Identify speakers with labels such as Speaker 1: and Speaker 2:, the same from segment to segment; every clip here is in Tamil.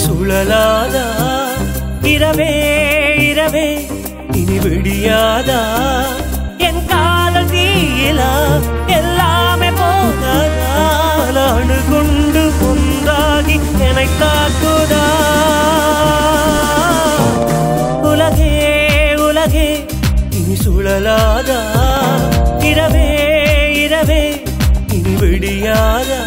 Speaker 1: சுழலாதா இரவே இரவே இனி விடியாதா என் காதல் தீயிலா எல்லாமே போகாதா அணு கொண்டு ஒன்றாகி என்னை தாக்குதா உலகே உலகே இனி சுழலாதா இரவே இரவே இனி விடியாதா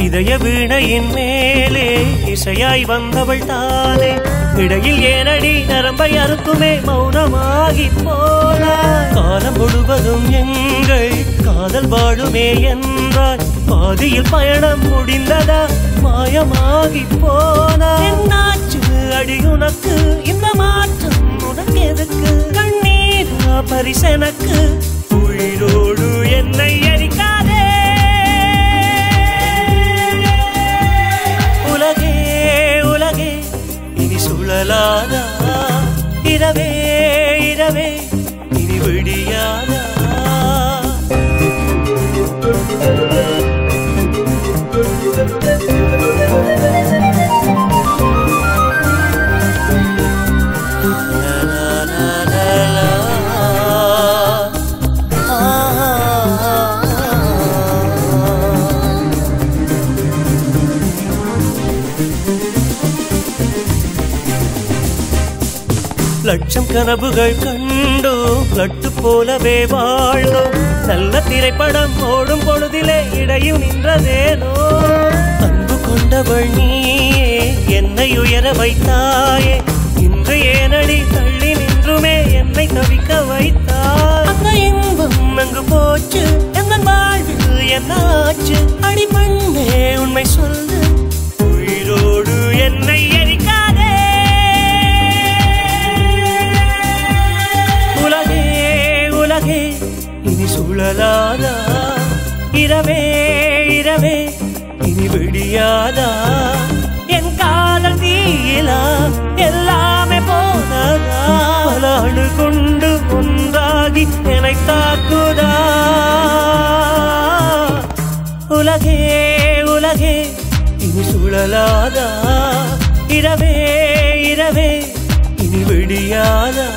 Speaker 1: இதய வீணையின் மேலே இசையாய் வந்தவள் தானே இடையில் ஏனடி நரம்பை அறுக்குமே மௌனமாகி போனா காலம் முழுவதும் எங்கள் காதல் வாழுமே என்றால் பாதியில் பயணம் முடிந்ததா மாயமாகி போனா என்னாச்சு அடி உனக்கு இந்த மாற்றம் உனக்கு எதுக்கு கண்ணீரா பரிசெனக்கு உயிரோடு என்னை எரிக்காதே உலகே உலகே இனி சுழலாதா இரவே இரவே இனி விடியாதா லட்சம் கனவுகள் கண்டோ கட்டு போலவே வாழ்ந்தோம் நல்ல திரைப்படம் ஓடும் பொழுதிலே இடையில் நின்றதேனோ அன்பு கொண்டவள் நீயே என்னை உயர வைத்தாயே இன்று ஏனடி தள்ளி நின்றுமே என்னை தவிக்க வைத்தாய் அந்த இன்பம் அங்கு போச்சு என் வாழ்வில் என்னாச்சு அடி பண்ணே உண்மை சொல்லு உயிரோடு என்னை எரிக்காதே உலகே உலகே இனி சுழலாதா இரவே இரவே இனி விடியாதா என் காதல் தீயிலா எல்லாமே போனதா அணு கொண்டு ஒன்றாகி என்னை தாக்குதா உலகே உலகே இனி சுழலாதா இரவே இரவே இனி விடியாதா